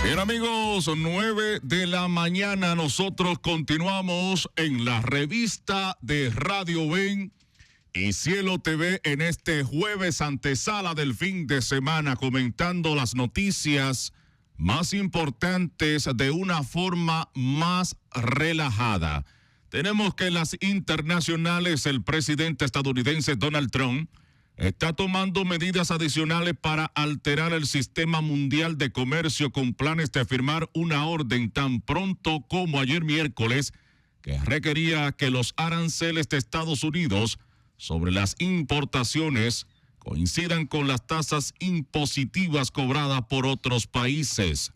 Bien, amigos, 9 de la mañana, nosotros continuamos en la revista de Radio Ven y Cielo TV en este jueves antesala del fin de semana, comentando las noticias más importantes de una forma más relajada. Tenemos que en las internacionales el presidente estadounidense Donald Trump está tomando medidas adicionales para alterar el sistema mundial de comercio con planes de firmar una orden tan pronto como ayer miércoles que requería que los aranceles de Estados Unidos sobre las importaciones coincidan con las tasas impositivas cobradas por otros países.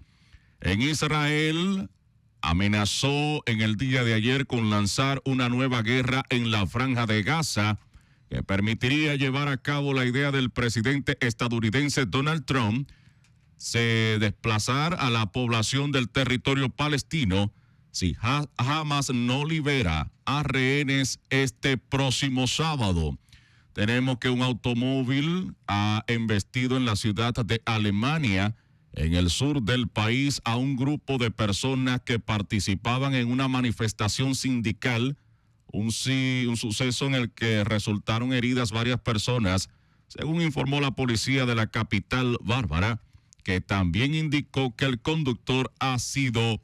En Israel amenazó en el día de ayer con lanzar una nueva guerra en la Franja de Gaza que permitiría llevar a cabo la idea del presidente estadounidense Donald Trump de desplazar a la población del territorio palestino si Hamas no libera a rehenes este próximo sábado. Tenemos que un automóvil ha embestido en la ciudad de Alemania, en el sur del país, a un grupo de personas que participaban en una manifestación sindical. Un suceso en el que resultaron heridas varias personas, según informó la policía de la capital bárbara, que también indicó que el conductor ha sido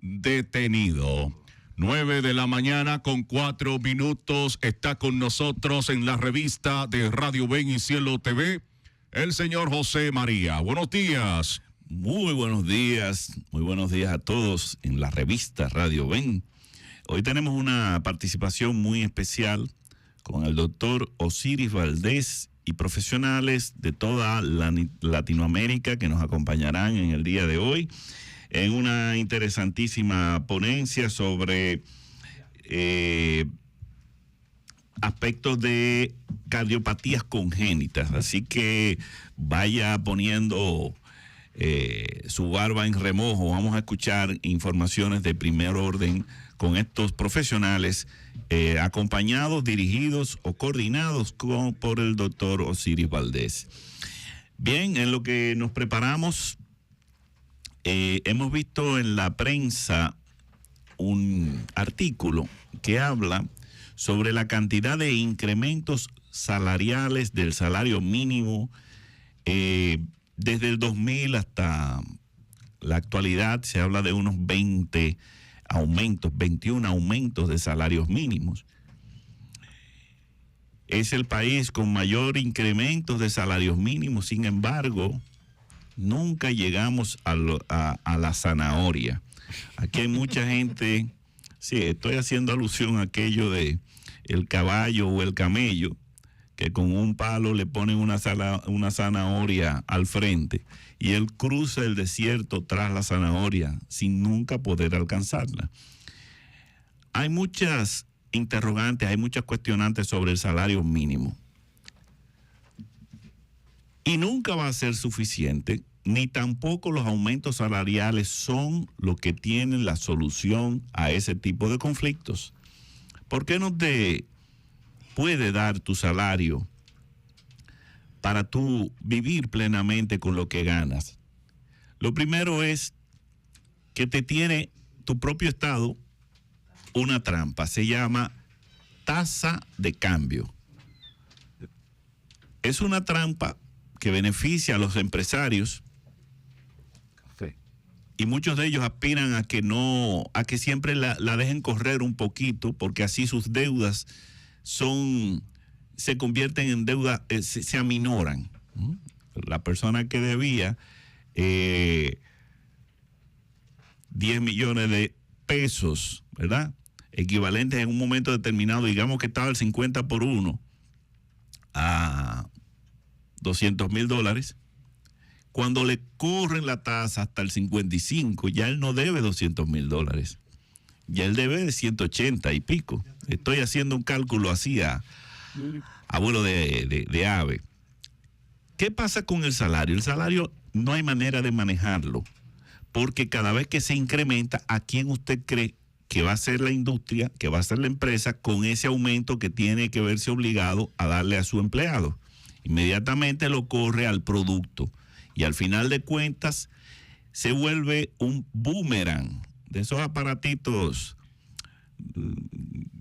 detenido. 9 de la mañana con 4 minutos, está con nosotros en la revista de Radio Ven y Cielo TV, el señor José María. Buenos días. Muy buenos días a todos en la revista Radio Ven. Hoy tenemos una participación muy especial con el doctor Osiris Valdés y profesionales de toda Latinoamérica que nos acompañarán en el día de hoy en una interesantísima ponencia sobre aspectos de cardiopatías congénitas. Así que vaya poniendo su barba en remojo. Vamos a escuchar informaciones de primer orden con estos profesionales acompañados, dirigidos o coordinados por el doctor Osiris Valdés. Bien, en lo que nos preparamos, hemos visto en la prensa un artículo que habla sobre la cantidad de incrementos salariales del salario mínimo desde el 2000 hasta la actualidad. Se habla de unos 21 aumentos de salarios mínimos. Es el país con mayor incremento de salarios mínimos. Sin embargo, nunca llegamos a la zanahoria. Aquí hay mucha gente, sí, estoy haciendo alusión a aquello de el caballo o el camello, que con un palo le ponen una zanahoria al frente y él cruza el desierto tras la zanahoria sin nunca poder alcanzarla. Hay muchas interrogantes, hay muchas cuestionantes sobre el salario mínimo. Y nunca va a ser suficiente, ni tampoco los aumentos salariales son lo que tienen la solución a ese tipo de conflictos. ¿Por qué no te puede dar tu salario para tú vivir plenamente con lo que ganas? Lo primero es que te tiene tu propio Estado una trampa, se llama tasa de cambio. Es una trampa que beneficia a los empresarios y muchos de ellos aspiran a que siempre la dejen correr un poquito, porque así sus deudas se convierten en deuda, se aminoran. La persona que debía 10 millones de pesos, ¿verdad?, equivalentes en un momento determinado, digamos que estaba el 50 por 1 a $200,000, cuando le corren la tasa hasta el 55, ya él no debe $200,000, ya él debe de 180 y pico. Estoy haciendo un cálculo así a vuelo de ave. ¿Qué pasa con el salario? El salario no hay manera de manejarlo, porque cada vez que se incrementa, ¿a quién usted cree que va a ser la industria, que va a ser la empresa con ese aumento que tiene que verse obligado a darle a su empleado? Inmediatamente lo corre al producto y al final de cuentas se vuelve un boomerang, de esos aparatitos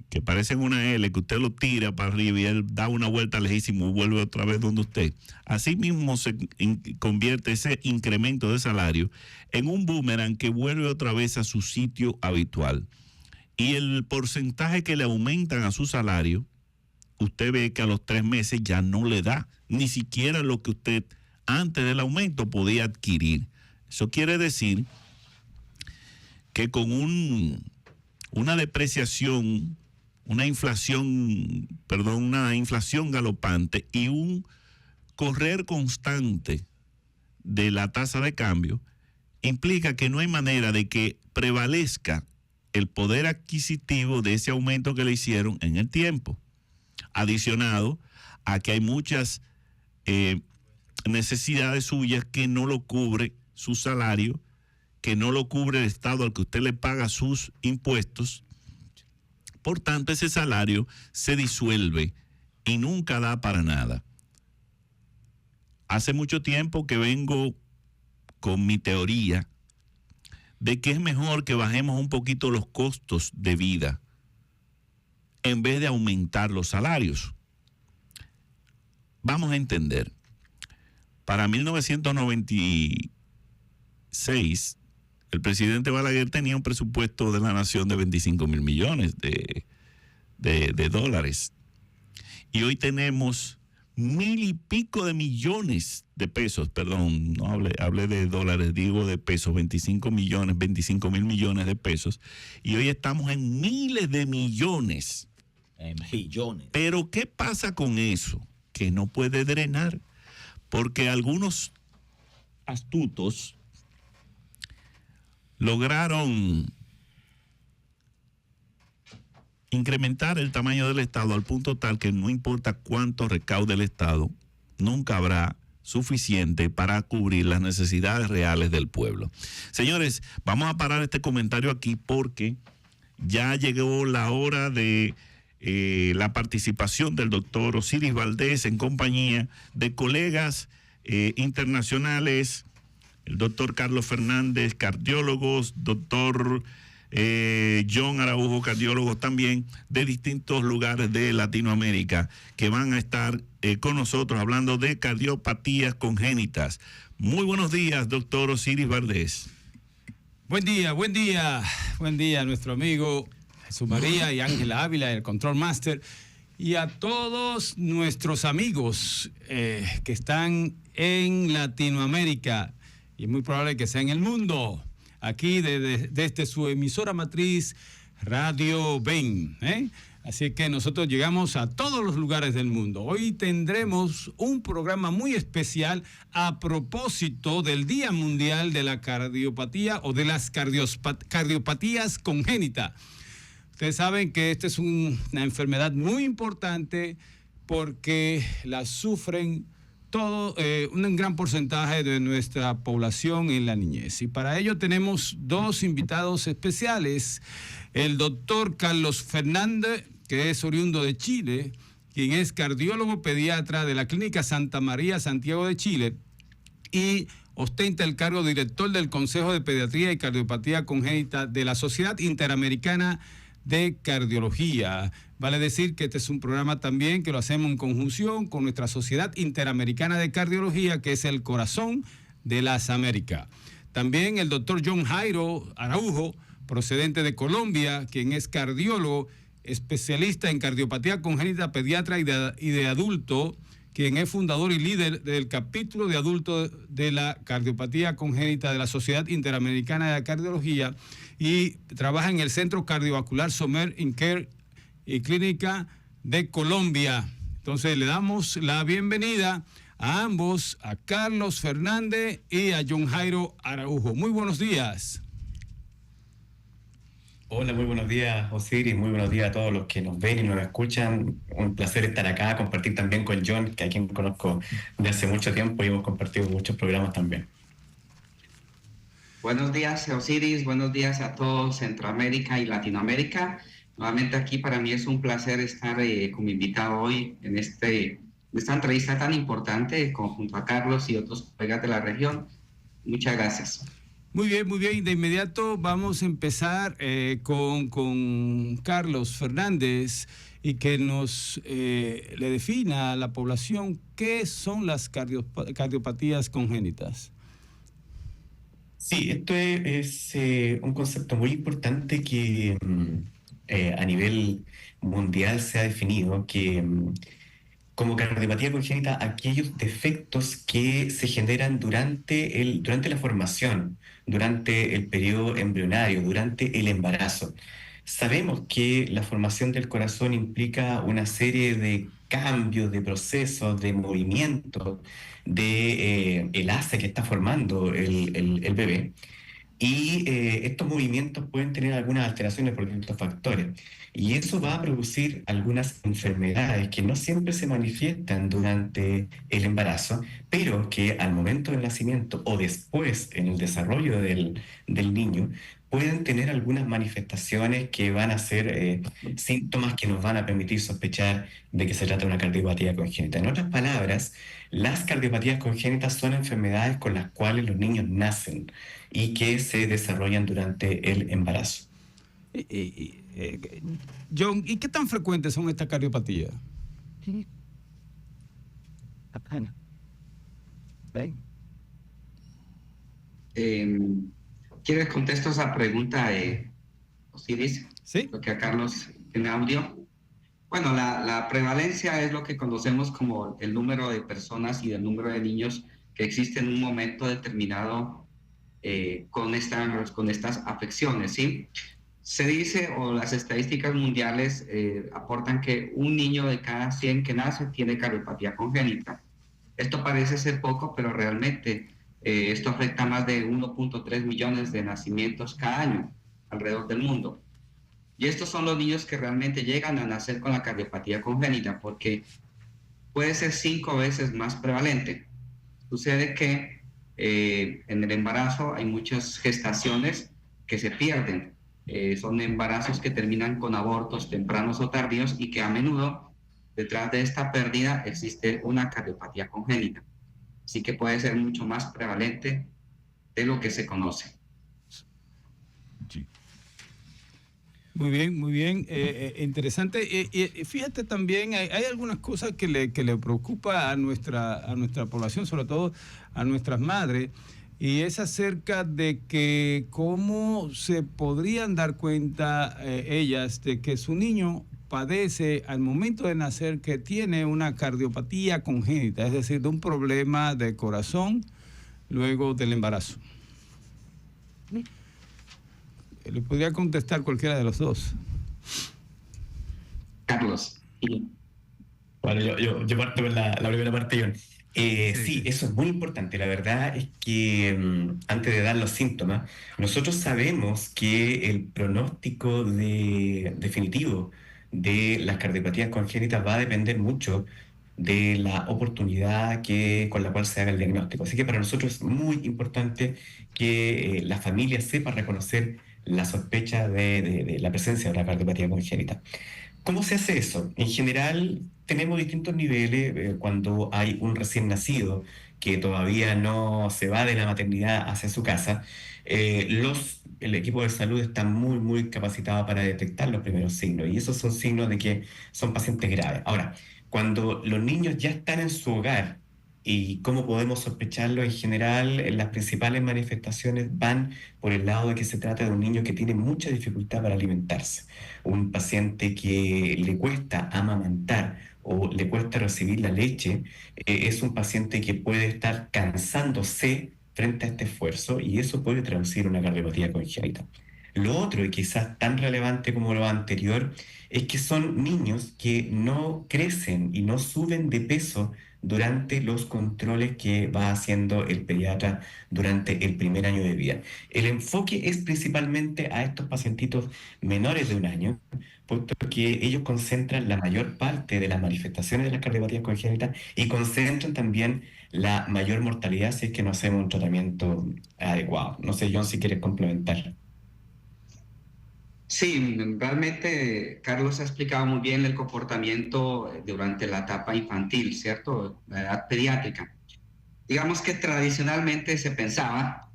que parecen una L, que usted lo tira para arriba y él da una vuelta lejísimo y vuelve otra vez donde usted. Así mismo se convierte ese incremento de salario en un boomerang que vuelve otra vez a su sitio habitual. Y el porcentaje que le aumentan a su salario, usted ve que a los 3 meses ya no le da ni siquiera lo que usted antes del aumento podía adquirir. Eso quiere decir que con una depreciación, una inflación galopante y un correr constante de la tasa de cambio, implica que no hay manera de que prevalezca el poder adquisitivo de ese aumento que le hicieron en el tiempo. Adicionado a que hay muchas necesidades suyas que no lo cubre su salario, que no lo cubre el Estado al que usted le paga sus impuestos. Por tanto, ese salario se disuelve y nunca da para nada. Hace mucho tiempo que vengo con mi teoría de que es mejor que bajemos un poquito los costos de vida en vez de aumentar los salarios. Vamos a entender, para 1996, el presidente Balaguer tenía un presupuesto de la nación de 25,000 millones de dólares. Y hoy tenemos 1,000 y pico de millones de pesos, perdón, no hablé de dólares, digo de pesos, 25,000 millones de pesos. Y hoy estamos en miles de millones. Billones. Pero ¿qué pasa con eso? Que no puede drenar, porque algunos astutos lograron incrementar el tamaño del Estado al punto tal que no importa cuánto recaude el Estado, nunca habrá suficiente para cubrir las necesidades reales del pueblo. Señores, vamos a parar este comentario aquí porque ya llegó la hora de la participación del doctor Osiris Valdés en compañía de colegas internacionales, el doctor Carlos Fernández, cardiólogos, doctor John Araujo, cardiólogos también de distintos lugares de Latinoamérica, que van a estar con nosotros hablando de cardiopatías congénitas. Muy buenos días, doctor Osiris Valdés. Buen día a nuestro amigo Jesús María y Ángela Ávila, el Control Master, y a todos nuestros amigos que están en Latinoamérica, y es muy probable que sea en el mundo, aquí desde su emisora matriz, Radio Ven. Así que nosotros llegamos a todos los lugares del mundo. Hoy tendremos un programa muy especial a propósito del Día Mundial de la Cardiopatía o de las cardiopatías congénitas. Ustedes saben que esta es una enfermedad muy importante porque la sufren un gran porcentaje de nuestra población en la niñez. Y para ello tenemos dos invitados especiales. El doctor Carlos Fernández, que es oriundo de Chile, quien es cardiólogo pediatra de la Clínica Santa María, Santiago de Chile, y ostenta el cargo de director del Consejo de Pediatría y Cardiopatía Congénita de la Sociedad Interamericana de Cardiología. Vale decir que este es un programa también que lo hacemos en conjunción con nuestra Sociedad Interamericana de Cardiología, que es el corazón de las Américas. También el doctor John Jairo Araujo, procedente de Colombia, quien es cardiólogo, especialista en cardiopatía congénita, pediatra y de adulto, quien es fundador y líder del capítulo de adultos de la cardiopatía congénita de la Sociedad Interamericana de Cardiología, y trabaja en el Centro Cardiovascular Sommer Care y Clínica de Colombia. Entonces le damos la bienvenida a ambos, a Carlos Fernández y a John Jairo Araujo. Muy buenos días. Hola, muy buenos días, Osiris, muy buenos días a todos los que nos ven y nos escuchan. Un placer estar acá, compartir también con John, que a quien conozco de hace mucho tiempo y hemos compartido muchos programas también. Buenos días, Osiris, buenos días a todos Centroamérica y Latinoamérica. Nuevamente aquí para mí es un placer estar como invitado hoy en esta entrevista tan importante junto a Carlos y otros colegas de la región. Muchas gracias. Muy bien, muy bien. De inmediato vamos a empezar con Carlos Fernández y que nos le defina a la población qué son las cardiopatías congénitas. Sí, esto es un concepto muy importante que a nivel mundial se ha definido que como cardiopatía congénita aquellos defectos que se generan durante la formación, durante el periodo embrionario, durante el embarazo. Sabemos que la formación del corazón implica una serie de cambios, de procesos, de movimientos, de el asa que está formando el bebé. Y estos movimientos pueden tener algunas alteraciones por distintos factores. Y eso va a producir algunas enfermedades que no siempre se manifiestan durante el embarazo, pero que al momento del nacimiento o después en el desarrollo del niño pueden tener algunas manifestaciones que van a ser síntomas que nos van a permitir sospechar de que se trata de una cardiopatía congénita. En otras palabras, las cardiopatías congénitas son enfermedades con las cuales los niños nacen y que se desarrollan durante el embarazo. John, ¿y qué tan frecuentes son estas cardiopatías? ¿Quieres contesto esa pregunta, Osiris? Sí. Porque a Carlos tiene audio. Bueno, la prevalencia es lo que conocemos como el número de personas y el número de niños que existen en un momento determinado con estas afecciones, ¿sí? Se dice, o las estadísticas mundiales aportan que un niño de cada 100 que nace tiene cardiopatía congénita. Esto parece ser poco, pero realmente esto afecta a más de 1.3 millones de nacimientos cada año alrededor del mundo. Y estos son los niños que realmente llegan a nacer con la cardiopatía congénita, porque puede ser 5 veces más prevalente. Sucede que en el embarazo hay muchas gestaciones que se pierden. Son embarazos que terminan con abortos tempranos o tardíos y que a menudo detrás de esta pérdida existe una cardiopatía congénita. Así que puede ser mucho más prevalente de lo que se conoce. Sí. Muy bien, muy bien. Interesante. Fíjate también, hay algunas cosas que le preocupa a nuestra población, sobre todo a nuestras madres, y es acerca de que cómo se podrían dar cuenta ellas de que su niño padece al momento de nacer que tiene una cardiopatía congénita, es decir, de un problema de corazón luego del embarazo. Le podría contestar cualquiera de los dos. Carlos. Bueno, yo parto con la primera parte, John. Sí, eso es muy importante. La verdad es que antes de dar los síntomas, nosotros sabemos que el pronóstico definitivo de las cardiopatías congénitas va a depender mucho de la oportunidad con la cual se haga el diagnóstico. Así que para nosotros es muy importante que la familia sepa reconocer la sospecha de la presencia de la cardiopatía congénita. ¿Cómo se hace eso? En general, tenemos distintos niveles. Cuando hay un recién nacido que todavía no se va de la maternidad hacia su casa, el equipo de salud está muy, muy capacitado para detectar los primeros signos, y esos son signos de que son pacientes graves. Ahora, cuando los niños ya están en su hogar, ¿y cómo podemos sospecharlo? En general, las principales manifestaciones van por el lado de que se trata de un niño que tiene mucha dificultad para alimentarse, un paciente que le cuesta amamantar o le cuesta recibir la leche, es un paciente que puede estar cansándose frente a este esfuerzo, y eso puede traducir una cardiopatía congénita. Lo otro, y quizás tan relevante como lo anterior, es que son niños que no crecen y no suben de peso durante los controles que va haciendo el pediatra durante el primer año de vida. El enfoque es principalmente a estos pacientitos menores de un año, puesto que ellos concentran la mayor parte de las manifestaciones de las cardiopatías congénitas y concentran también la mayor mortalidad si es que no hacemos un tratamiento adecuado. No sé, John, si quieres complementar. Sí, realmente Carlos ha explicado muy bien el comportamiento durante la etapa infantil, ¿cierto? La edad pediátrica. Digamos que tradicionalmente se pensaba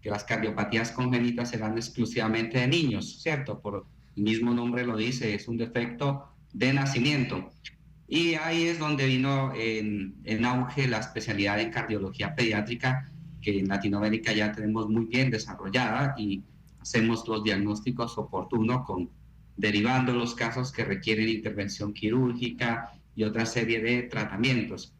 que las cardiopatías congénitas serán exclusivamente de niños, ¿cierto? Por el mismo nombre lo dice, es un defecto de nacimiento. Y ahí es donde vino en auge la especialidad en cardiología pediátrica, que en Latinoamérica ya tenemos muy bien desarrollada y hacemos los diagnósticos oportunos derivando los casos que requieren intervención quirúrgica y otra serie de tratamientos.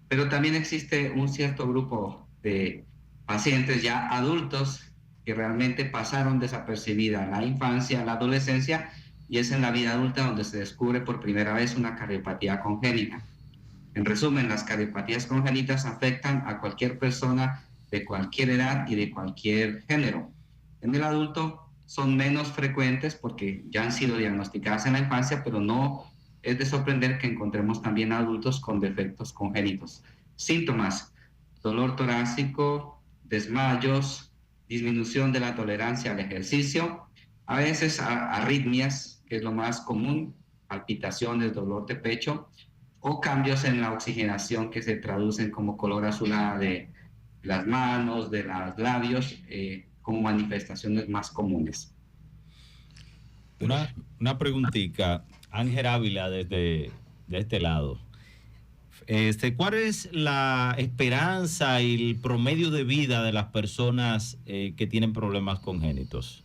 Pero también existe un cierto grupo de pacientes ya adultos que realmente pasaron desapercibida en la infancia, en la adolescencia, y es en la vida adulta donde se descubre por primera vez una cardiopatía congénita. En resumen, las cardiopatías congénitas afectan a cualquier persona de cualquier edad y de cualquier género. En el adulto son menos frecuentes porque ya han sido diagnosticadas en la infancia, pero no es de sorprender que encontremos también adultos con defectos congénitos. Síntomas: dolor torácico, desmayos, disminución de la tolerancia al ejercicio, a veces arritmias, que es lo más común, palpitaciones, dolor de pecho, o cambios en la oxigenación que se traducen como color azulada de las manos, de los labios, como manifestaciones más comunes. Una preguntita, Ángel Ávila de este lado. ¿Cuál es la esperanza y el promedio de vida de las personas que tienen problemas congénitos?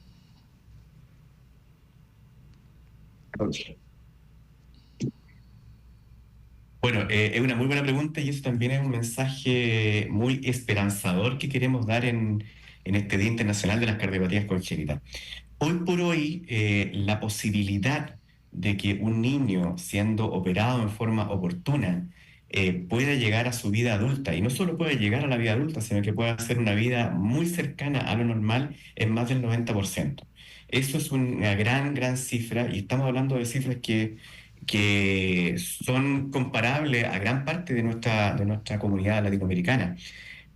Bueno, es una muy buena pregunta y eso también es un mensaje muy esperanzador que queremos dar en este Día Internacional de las Cardiopatías Congénitas. Hoy por hoy, la posibilidad de que un niño, siendo operado en forma oportuna, pueda llegar a su vida adulta, y no solo puede llegar a la vida adulta, sino que puede hacer una vida muy cercana a lo normal, es más del 90%. Eso es una gran cifra, y estamos hablando de cifras que son comparables a gran parte de nuestra comunidad latinoamericana.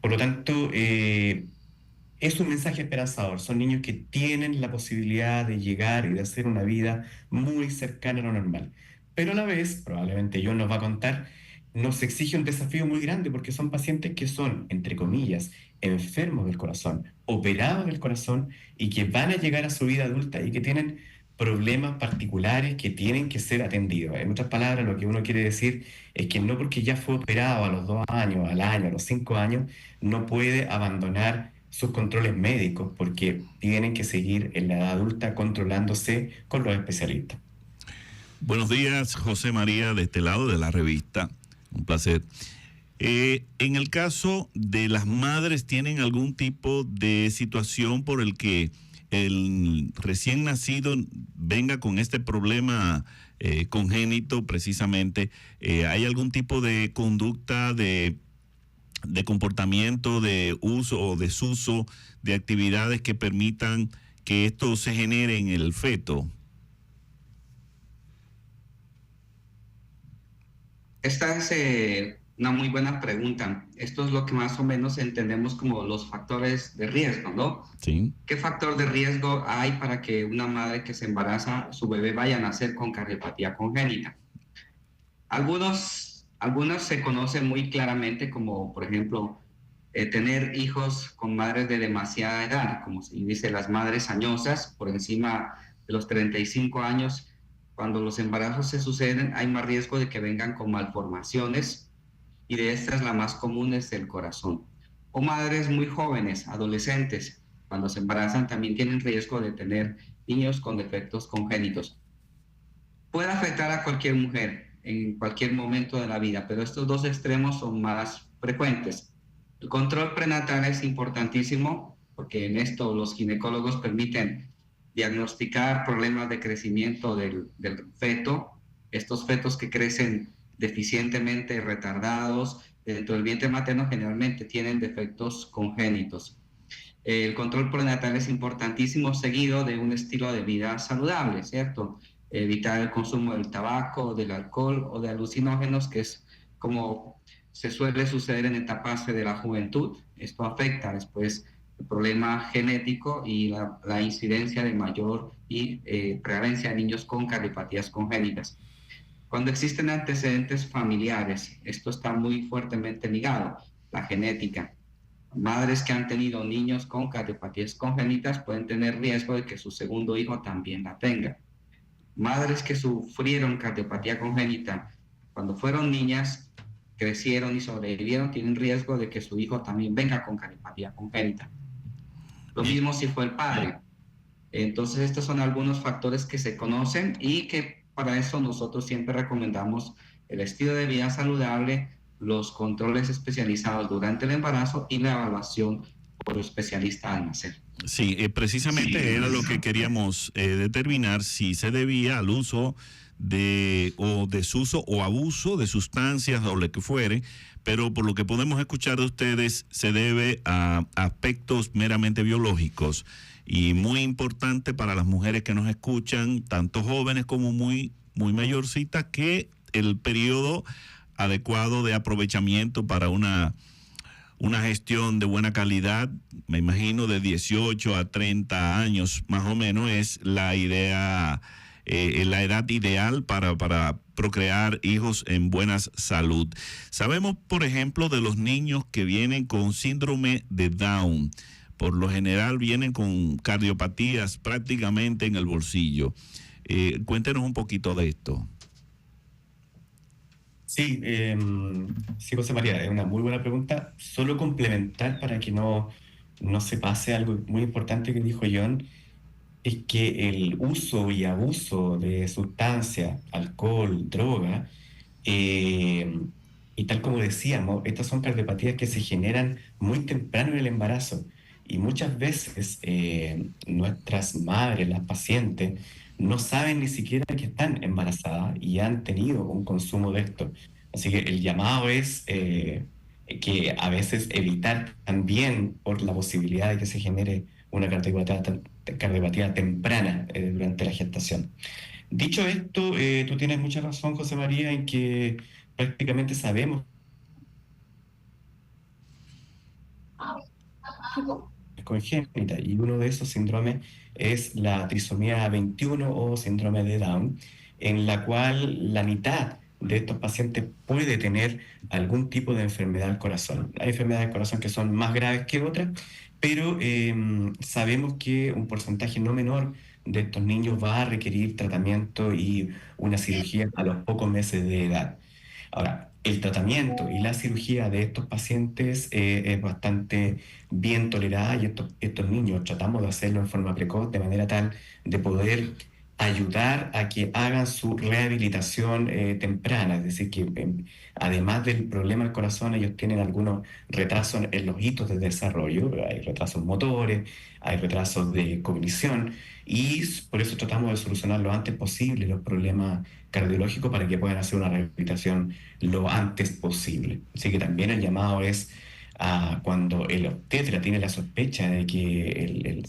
Por lo tanto, es un mensaje esperanzador. Son niños que tienen la posibilidad de llegar y de hacer una vida muy cercana a lo normal. Pero a la vez, probablemente John nos va a contar, nos exige un desafío muy grande porque son pacientes que son, entre comillas, enfermos del corazón, operados del corazón, y que van a llegar a su vida adulta y que tienen problemas particulares que tienen que ser atendidos. En otras palabras, lo que uno quiere decir es que no porque ya fue operado a los 2 años, al año, a los 5 años, no puede abandonar sus controles médicos, porque tienen que seguir en la edad adulta controlándose con los especialistas. Buenos días, José María, de este lado de la revista. Un placer. En el caso de las madres, ¿tienen algún tipo de situación por el que el recién nacido venga con este problema congénito precisamente? ¿Hay algún tipo de conducta, de comportamiento, de uso o desuso de actividades que permitan que esto se genere en el feto? Esta es una muy buena pregunta. Esto es lo que más o menos entendemos como los factores de riesgo, ¿no? Sí. ¿Qué factor de riesgo hay para que una madre que se embaraza, su bebé vaya a nacer con cardiopatía congénita? Algunos se conocen muy claramente como, por ejemplo, tener hijos con madres de demasiada edad, como se dice, las madres añosas, por encima de los 35 años. Cuando los embarazos se suceden, hay más riesgo de que vengan con malformaciones, y de estas la más común es el corazón. O madres muy jóvenes, adolescentes, cuando se embarazan también tienen riesgo de tener niños con defectos congénitos. Puede afectar a cualquier mujer en cualquier momento de la vida, pero estos dos extremos son más frecuentes. El control prenatal es importantísimo porque en esto los ginecólogos permiten diagnosticar problemas de crecimiento del feto, estos fetos que crecen deficientemente, retardados dentro del vientre materno, generalmente tienen defectos congénitos. El control prenatal es importantísimo, seguido de un estilo de vida saludable, ¿cierto? Evitar el consumo del tabaco, del alcohol o de alucinógenos, que es como se suele suceder en etapas de la juventud. Esto afecta después el problema genético y la incidencia de mayor prevalencia de niños con cardiopatías congénitas. Cuando existen antecedentes familiares, esto está muy fuertemente ligado, la genética. madres que han tenido niños con cardiopatías congénitas pueden tener riesgo de que su segundo hijo también la tenga. Madres que sufrieron cardiopatía congénita cuando fueron niñas, crecieron y sobrevivieron, tienen riesgo de que su hijo también venga con cardiopatía congénita. Lo mismo si fue el padre. Entonces, estos son algunos factores que se conocen y que para eso nosotros siempre recomendamos el estilo de vida saludable, los controles especializados durante el embarazo y la evaluación por especialista al nacer. Sí, precisamente era lo que queríamos determinar, si se debía al uso o desuso o abuso de sustancias o lo que fuere, pero por lo que podemos escuchar de ustedes se debe a aspectos meramente biológicos y muy importante para las mujeres que nos escuchan, tanto jóvenes como muy mayorcitas, que el periodo adecuado de aprovechamiento para una gestión de buena calidad, me imagino de 18 a 30 años más o menos, es la idea, la edad ideal para procrear hijos en buena salud. Sabemos, por ejemplo, de los niños que vienen con síndrome de Down. Por lo general vienen con cardiopatías prácticamente en el bolsillo. Cuéntenos un poquito de esto. Sí, sí, José María, es una muy buena pregunta. Solo complementar para que no se pase algo muy importante que dijo John, es que el uso y abuso de sustancias, alcohol, droga, y tal como decíamos, estas son cardiopatías que se generan muy temprano en el embarazo. Y muchas veces nuestras madres, las pacientes, no saben ni siquiera que están embarazadas y han tenido un consumo de esto. Así que el llamado es que a veces evitar también por la posibilidad de que se genere una cardiopatía temprana durante la gestación. Dicho esto, tú tienes mucha razón, José María, en que prácticamente sabemos congénita, y uno de esos síndromes es la trisomía 21 o síndrome de Down, en la cual la mitad de estos pacientes puede tener algún tipo de enfermedad al corazón. Hay enfermedades del corazón que son más graves que otras, pero sabemos que un porcentaje no menor de estos niños va a requerir tratamiento y una cirugía a los pocos meses de edad. Ahora, el tratamiento y la cirugía de estos pacientes es bastante bien tolerada, y estos niños tratamos de hacerlo en forma precoz, de manera tal de poder ayudar a que hagan su rehabilitación temprana. Es decir, que además del problema del corazón, ellos tienen algunos retrasos en los hitos de desarrollo, hay retrasos motores, hay retrasos de cognición, y por eso tratamos de solucionar lo antes posible los problemas cardiológicos para que puedan hacer una rehabilitación lo antes posible. Así que también el llamado es a cuando el obstetra tiene la sospecha de que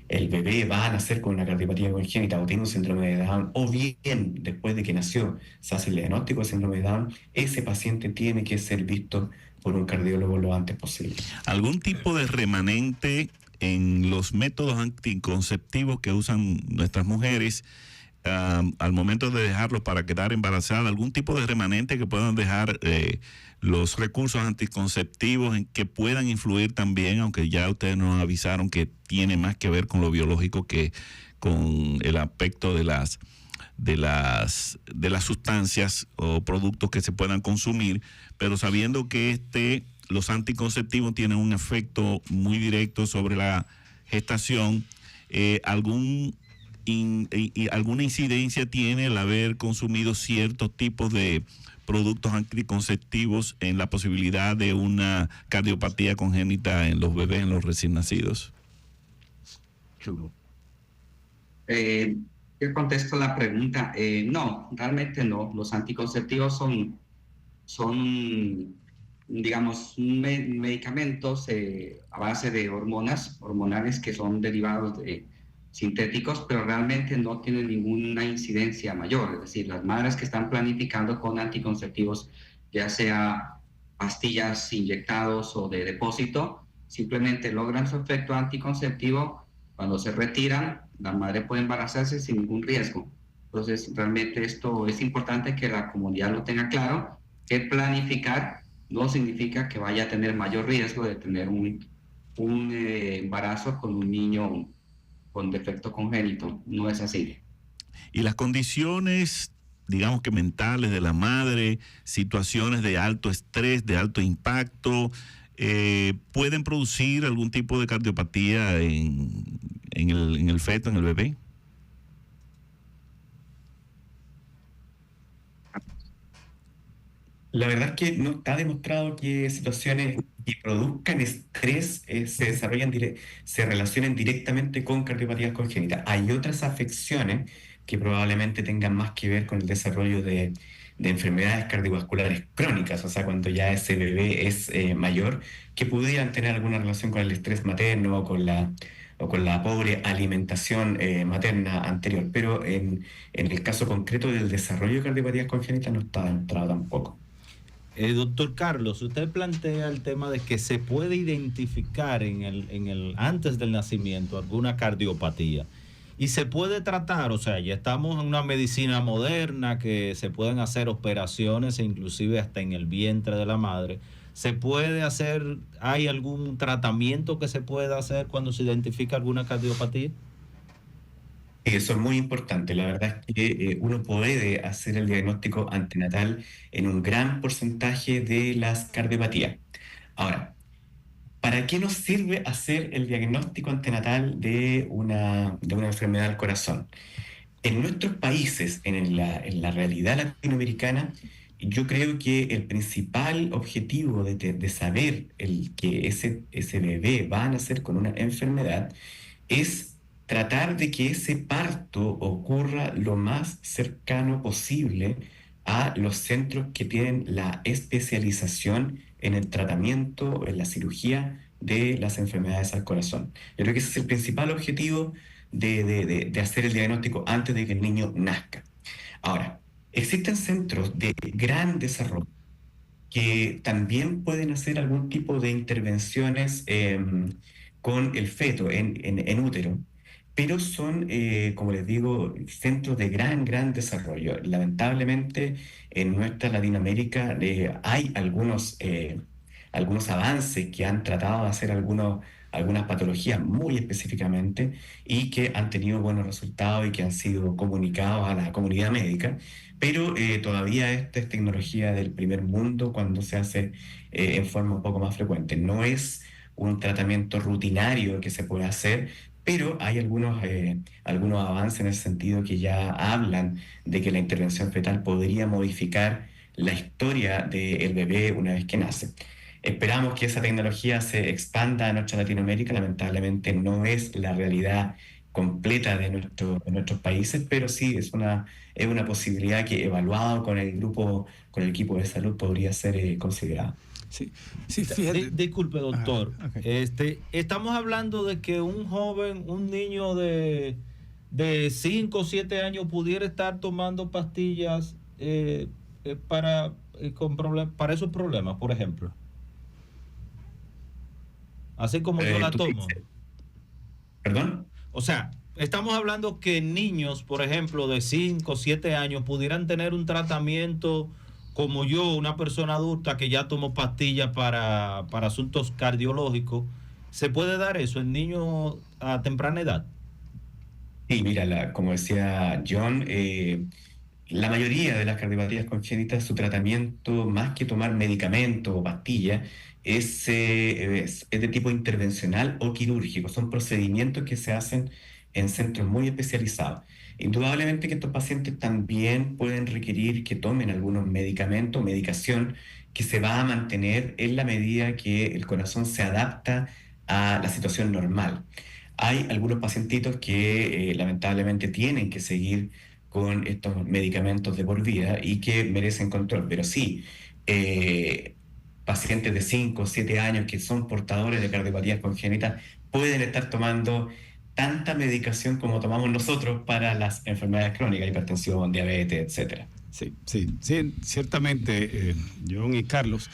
el bebé va a nacer con una cardiopatía congénita o tiene un síndrome de Down, o bien después de que nació se hace el diagnóstico de síndrome de Down, ese paciente tiene que ser visto por un cardiólogo lo antes posible. ¿Algún tipo de remanente en los métodos anticonceptivos que usan nuestras mujeres al momento de dejarlos para quedar embarazadas? ¿Algún tipo de remanente que puedan dejar los recursos anticonceptivos en que puedan influir también, aunque ya ustedes nos avisaron que tiene más que ver con lo biológico que con el aspecto de las sustancias o productos que se puedan consumir, pero sabiendo que los anticonceptivos tienen un efecto muy directo sobre la gestación, alguna incidencia tiene el haber consumido ciertos tipos de productos anticonceptivos en la posibilidad de una cardiopatía congénita en los bebés, en los recién nacidos? Yo contesto la pregunta. No, realmente no. Los anticonceptivos son digamos, medicamentos a base de hormonales que son derivados de sintéticos, pero realmente no tienen ninguna incidencia mayor. Es decir, las madres que están planificando con anticonceptivos, ya sea pastillas inyectados o de depósito, simplemente logran su efecto anticonceptivo. Cuando se retiran, la madre puede embarazarse sin ningún riesgo. Entonces, realmente esto es importante que la comunidad lo tenga claro, que planificar no significa que vaya a tener mayor riesgo de tener un embarazo con un niño con defecto congénito. No es así. Y las condiciones, digamos que mentales de la madre, situaciones de alto estrés, de alto impacto, ¿pueden producir algún tipo de cardiopatía en el feto, en el bebé? La verdad es que no está demostrado que situaciones que produzcan estrés se relacionen directamente con cardiopatías congénitas. Hay otras afecciones que probablemente tengan más que ver con el desarrollo de enfermedades cardiovasculares crónicas, o sea, cuando ya ese bebé es mayor, que pudieran tener alguna relación con el estrés materno o con la pobre alimentación materna anterior. Pero en el caso concreto del desarrollo de cardiopatías congénitas no está demostrado tampoco. Doctor Carlos, usted plantea el tema de que se puede identificar antes del nacimiento alguna cardiopatía y se puede tratar, o sea, ya estamos en una medicina moderna que se pueden hacer operaciones e inclusive hasta en el vientre de la madre. ¿Se puede hacer, hay algún tratamiento que se pueda hacer cuando se identifica alguna cardiopatía? Eso es muy importante. La verdad es que uno puede hacer el diagnóstico antenatal en un gran porcentaje de las cardiopatías. Ahora, ¿para qué nos sirve hacer el diagnóstico antenatal de una enfermedad del corazón? En nuestros países, en la realidad latinoamericana, yo creo que el principal objetivo de saber que ese bebé va a nacer con una enfermedad es tratar de que ese parto ocurra lo más cercano posible a los centros que tienen la especialización en el tratamiento, en la cirugía de las enfermedades al corazón. Yo creo que ese es el principal objetivo de hacer el diagnóstico antes de que el niño nazca. Ahora, existen centros de gran desarrollo que también pueden hacer algún tipo de intervenciones con el feto en útero, pero son, como les digo, centros de gran desarrollo. Lamentablemente, en nuestra Latinoamérica hay algunos avances que han tratado de hacer algunas patologías muy específicamente y que han tenido buenos resultados y que han sido comunicados a la comunidad médica, pero todavía esta es tecnología del primer mundo cuando se hace en forma un poco más frecuente. No es un tratamiento rutinario que se puede hacer, pero hay algunos avances en ese sentido que ya hablan de que la intervención fetal podría modificar la historia del bebé una vez que nace. Esperamos que esa tecnología se expanda a nuestra Latinoamérica. Lamentablemente no es la realidad completa de nuestros países, pero sí es una posibilidad que, evaluado con el equipo de salud, podría ser considerada. Sí, fíjate. Disculpe, doctor. Okay. Estamos hablando de que un joven, un niño de 5 o 7 años pudiera estar tomando pastillas para esos problemas, por ejemplo. Así como yo la tomo. ¿Perdón? O sea, estamos hablando que niños, por ejemplo, de 5 o 7 años pudieran tener un tratamiento como yo, una persona adulta que ya tomó pastillas para asuntos cardiológicos. ¿Se puede dar eso en niños a temprana edad? Sí, mira, como decía John, la mayoría de las cardiopatías congénitas, su tratamiento, más que tomar medicamento o pastilla, es de tipo intervencional o quirúrgico. Son procedimientos que se hacen en centros muy especializados. Indudablemente que estos pacientes también pueden requerir que tomen algunos medicamentos, medicación que se va a mantener en la medida que el corazón se adapta a la situación normal. Hay algunos pacientitos que lamentablemente tienen que seguir con estos medicamentos de por vida y que merecen control, pero sí, pacientes de 5 o 7 años que son portadores de cardiopatías congénitas pueden estar tomando tanta medicación como tomamos nosotros para las enfermedades crónicas, hipertensión, diabetes, etcétera. Sí, ciertamente, John y Carlos.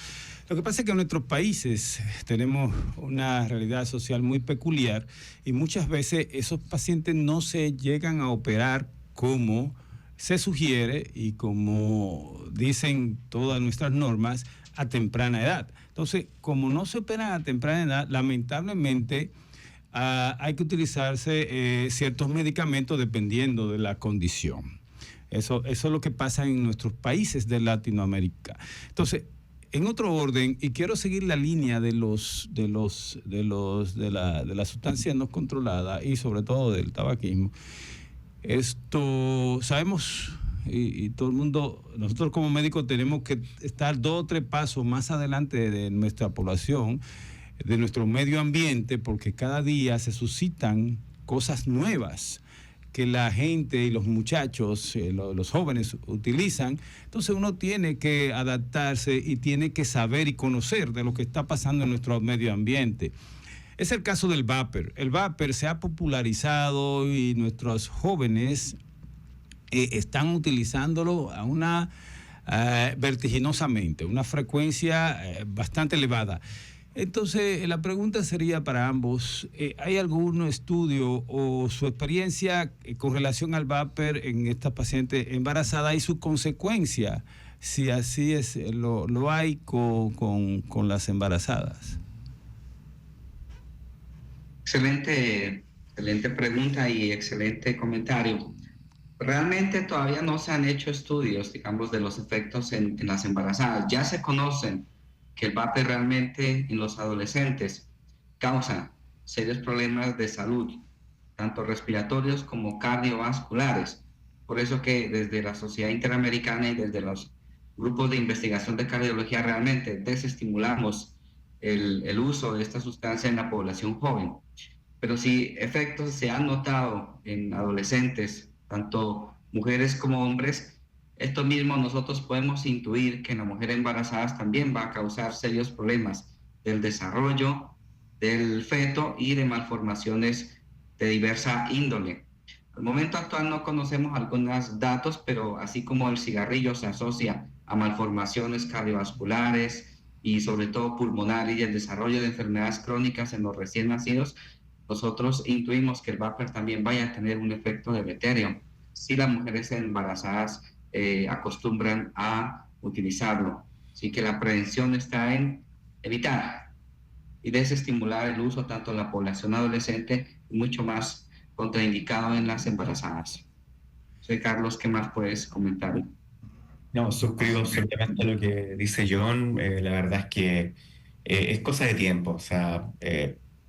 Lo que pasa es que en nuestros países tenemos una realidad social muy peculiar y muchas veces esos pacientes no se llegan a operar como se sugiere y como dicen todas nuestras normas a temprana edad. Entonces, como no se operan a temprana edad, lamentablemente hay que utilizarse ciertos medicamentos dependiendo de la condición. Eso es lo que pasa en nuestros países de Latinoamérica. Entonces, en otro orden, y quiero seguir la línea de la sustancia no controlada y sobre todo del tabaquismo. Esto sabemos, y todo el mundo, nosotros como médicos tenemos que estar 2 o 3 pasos más adelante de nuestra población, de nuestro medio ambiente, porque cada día se suscitan cosas nuevas que la gente y los muchachos, los jóvenes utilizan. Entonces uno tiene que adaptarse y tiene que saber y conocer de lo que está pasando en nuestro medio ambiente. Es el caso del vapor. El vapor se ha popularizado y nuestros jóvenes están utilizándolo a una vertiginosamente, una frecuencia bastante elevada. Entonces, la pregunta sería para ambos, ¿hay algún estudio o su experiencia con relación al vapor en esta paciente embarazada y su consecuencia, si así es, lo hay con las embarazadas? Excelente pregunta y excelente comentario. Realmente todavía no se han hecho estudios, digamos, de los efectos en las embarazadas. Ya se conocen que el vapor realmente en los adolescentes causa serios problemas de salud, tanto respiratorios como cardiovasculares. Por eso que desde la Sociedad Interamericana y desde los grupos de investigación de cardiología realmente desestimulamos el uso de esta sustancia en la población joven. Pero si efectos se han notado en adolescentes, tanto mujeres como hombres, esto mismo nosotros podemos intuir que en las mujeres embarazadas también va a causar serios problemas del desarrollo del feto y de malformaciones de diversa índole. Al momento actual no conocemos algunos datos, pero así como el cigarrillo se asocia a malformaciones cardiovasculares y sobre todo pulmonares y el desarrollo de enfermedades crónicas en los recién nacidos, nosotros intuimos que el vapor también vaya a tener un efecto deleterio si las mujeres embarazadas acostumbran a utilizarlo. Así que la prevención está en evitar y desestimular el uso tanto en la población adolescente y mucho más contraindicado en las embarazadas. Soy Carlos, ¿qué más puedes comentar? No, suscribo absolutamente lo que dice John. La verdad es que es cosa de tiempo. O sea,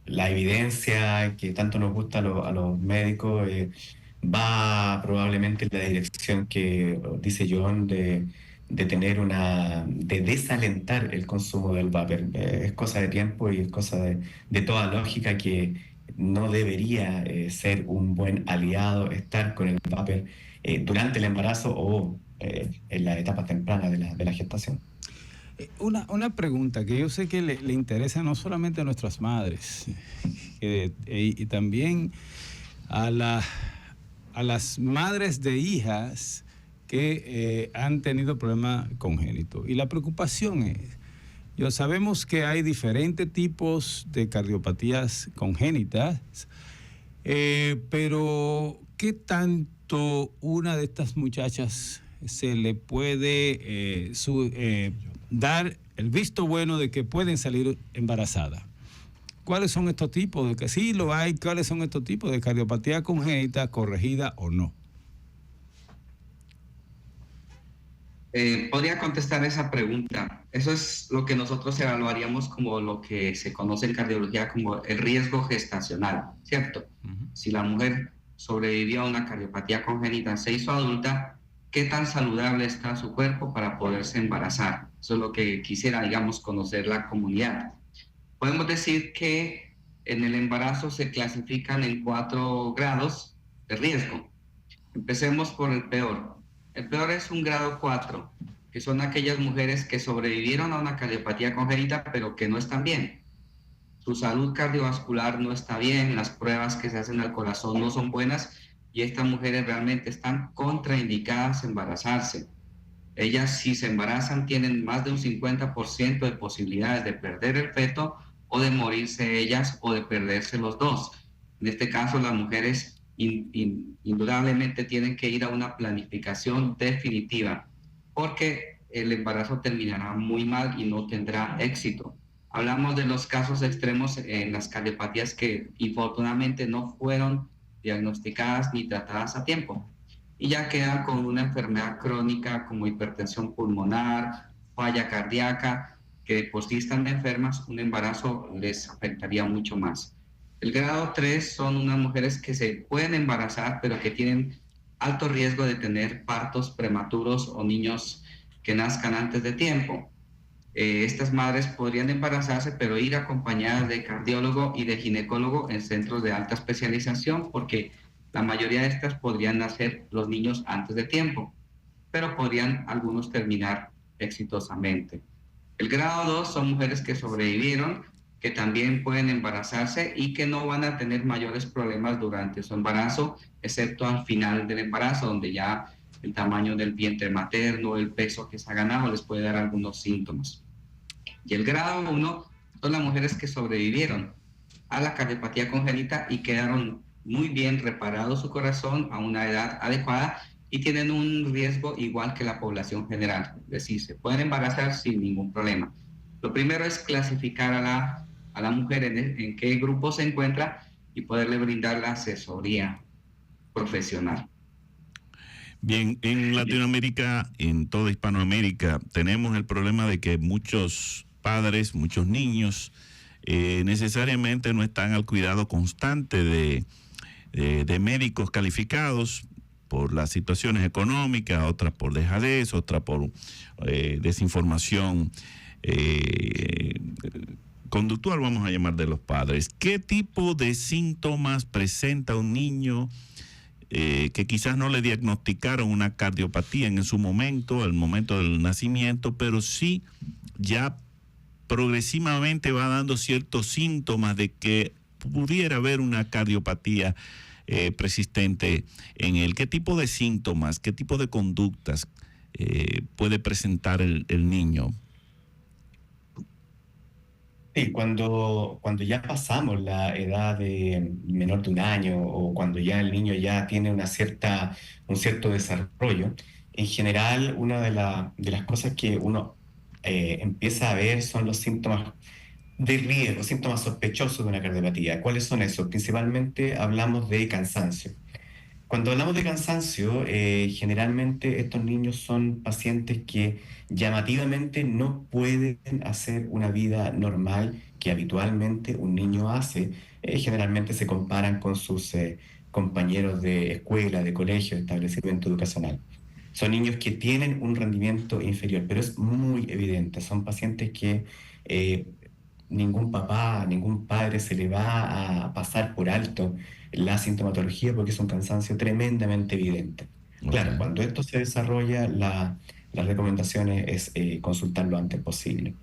la evidencia que tanto nos gusta a los médicos va probablemente en la dirección que dice John de desalentar el consumo del vapor. Es cosa de tiempo y es cosa de toda lógica que no debería ser un buen aliado estar con el vapor durante el embarazo o en la etapa temprana de la gestación. Una pregunta que yo sé que le interesa no solamente a nuestras madres, y también a las madres de hijas que han tenido problemas congénitos. Y la preocupación es, sabemos que hay diferentes tipos de cardiopatías congénitas, pero ¿qué tanto una de estas muchachas se le puede dar el visto bueno de que pueden salir embarazadas? ¿Cuáles son estos tipos de que sí lo hay? ¿Cuáles son estos tipos de cardiopatía congénita corregida o no? Podría contestar esa pregunta. Eso es lo que nosotros evaluaríamos como lo que se conoce en cardiología como el riesgo gestacional, ¿cierto? Si la mujer sobrevivió a una cardiopatía congénita, se hizo adulta, ¿qué tan saludable está su cuerpo para poderse embarazar? Eso es lo que quisiera, digamos, conocer la comunidad. Podemos decir que en el embarazo se clasifican en 4 grados de riesgo. Empecemos por el peor. El peor es un grado 4, que son aquellas mujeres que sobrevivieron a una cardiopatía congénita, pero que no están bien. Su salud cardiovascular no está bien, las pruebas que se hacen al corazón no son buenas y estas mujeres realmente están contraindicadas a embarazarse. Ellas, si se embarazan, tienen más de un 50% de posibilidades de perder el feto o de morirse ellas o de perderse los dos. En este caso, las mujeres indudablemente tienen que ir a una planificación definitiva, porque el embarazo terminará muy mal y no tendrá éxito. Hablamos de los casos extremos en las cardiopatías que infortunadamente no fueron diagnosticadas ni tratadas a tiempo y ya quedan con una enfermedad crónica como hipertensión pulmonar, falla cardíaca, que de por sí están enfermas, un embarazo les afectaría mucho más. El grado 3 son unas mujeres que se pueden embarazar, pero que tienen alto riesgo de tener partos prematuros o niños que nazcan antes de tiempo. Estas madres podrían embarazarse, pero ir acompañadas de cardiólogo y de ginecólogo en centros de alta especialización, porque la mayoría de estas podrían nacer los niños antes de tiempo, pero podrían algunos terminar exitosamente. El grado 2 son mujeres que sobrevivieron, que también pueden embarazarse y que no van a tener mayores problemas durante su embarazo, excepto al final del embarazo, donde ya el tamaño del vientre materno, el peso que se ha ganado, les puede dar algunos síntomas. Y el grado 1 son las mujeres que sobrevivieron a la cardiopatía congénita y quedaron muy bien reparado su corazón a una edad adecuada y tienen un riesgo igual que la población general. Es decir, se pueden embarazar sin ningún problema. Lo primero es clasificar a la mujer en qué grupo se encuentra y poderle brindar la asesoría profesional. Bien, en Latinoamérica, en toda Hispanoamérica, tenemos el problema de que muchos padres, muchos niños, necesariamente no están al cuidado constante de médicos calificados por las situaciones económicas, otras por dejadez, otras por desinformación conductual, vamos a llamar, de los padres. ¿Qué tipo de síntomas presenta un niño que quizás no le diagnosticaron una cardiopatía en su momento, al momento del nacimiento, pero sí ya progresivamente va dando ciertos síntomas de que pudiera haber una cardiopatía persistente en él? ¿Qué tipo de síntomas, qué tipo de conductas puede presentar el niño? Sí, cuando ya pasamos la edad de menor de un año o cuando ya el niño ya tiene un cierto desarrollo, en general una de las cosas que uno empieza a ver son los síntomas de riesgo, síntomas sospechosos de una cardiopatía. ¿Cuáles son esos? Principalmente hablamos de cansancio. Cuando hablamos de cansancio, generalmente estos niños son pacientes que llamativamente no pueden hacer una vida normal que habitualmente un niño hace. Generalmente se comparan con sus compañeros de escuela, de colegio, de establecimiento educacional. Son niños que tienen un rendimiento inferior, pero es muy evidente. Son pacientes que ningún papá, ningún padre se le va a pasar por alto la sintomatología porque es un cansancio tremendamente evidente. Okay. Claro, cuando esto se desarrolla, la recomendación es consultar lo antes posible.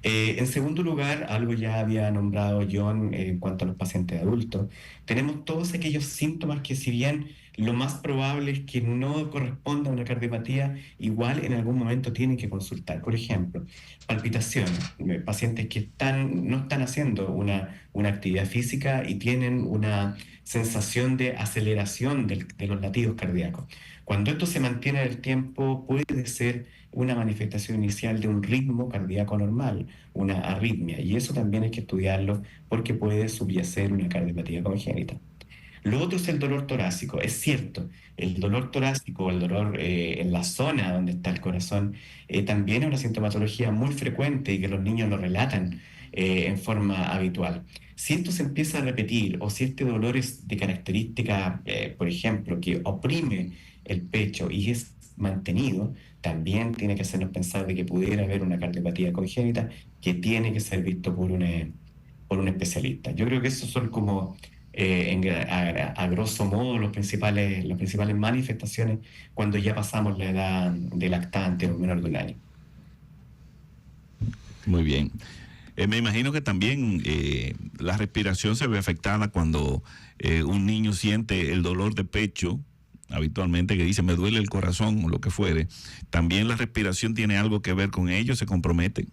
En segundo lugar, algo ya había nombrado John en cuanto a los pacientes adultos, tenemos todos aquellos síntomas que, si bien lo más probable es que no corresponda a una cardiopatía, igual en algún momento tienen que consultar. Por ejemplo, palpitaciones, pacientes que no están haciendo una actividad física y tienen una sensación de aceleración de los latidos cardíacos. Cuando esto se mantiene en el tiempo, puede ser una manifestación inicial de un ritmo cardíaco normal, una arritmia, y eso también hay que estudiarlo porque puede subyacer una cardiopatía congénita. Lo otro es el dolor torácico. Es cierto, el dolor torácico, el dolor en la zona donde está el corazón, también es una sintomatología muy frecuente y que los niños lo relatan en forma habitual. Si esto se empieza a repetir o si este dolor es de característica, por ejemplo, que oprime el pecho y es mantenido, también tiene que hacernos pensar de que pudiera haber una cardiopatía congénita que tiene que ser visto por un especialista. Yo creo que esos son como, a grosso modo, las principales manifestaciones cuando ya pasamos la edad de lactante o menor de un año. Muy bien. Me imagino que también la respiración se ve afectada cuando un niño siente el dolor de pecho, habitualmente, que dice me duele el corazón o lo que fuere. También la respiración tiene algo que ver con ello, se compromete.